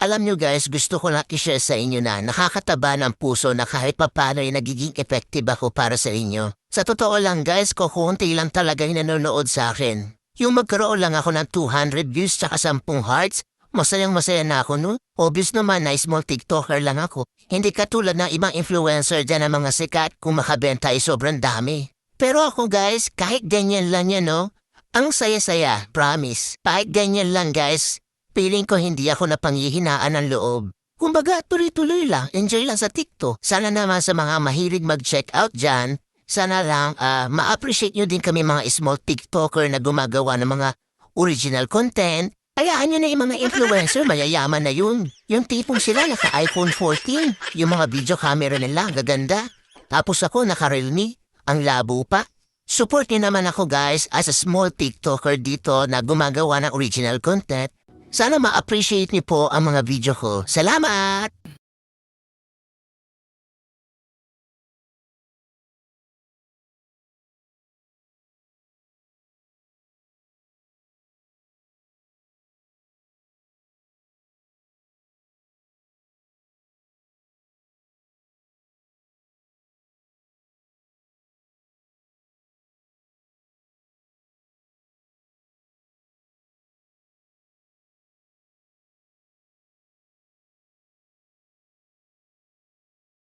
Alam nyo guys, gusto ko lang i-share sa inyo na nakakataba ng puso na kahit papano ay nagiging effective ako para sa inyo. Sa totoo lang guys, kukunti lang talaga yung nanonood sa akin. Yung magkaroon lang ako ng 200 views tsaka 10 hearts, masayang masaya na ako no? Obvious naman na small TikToker lang ako. Hindi katulad ng ibang influencer dyan ng mga sikat kung makabenta ay sobrang dami. Pero ako guys, kahit ganyan lang yan no? Ang saya-saya, promise. Kahit ganyan lang guys. Feeling ko hindi ako napanghihinaan ng loob. Kumbaga, tuloy-tuloy lang, enjoy lang sa TikTok. Sana naman sa mga mahilig mag-check out dyan, sana lang ma-appreciate nyo din kami mga small TikToker na gumagawa ng mga original content. Hayaan nyo na yung mga influencer, mayayaman na yun. Yung tipong sila naka-iPhone 14, yung mga video camera nila, gaganda. Tapos ako naka-Realme, ang labo pa. Support nyo naman ako guys as a small TikToker dito na gumagawa ng original content. Sana ma-appreciate niyo po ang mga video ko. Salamat!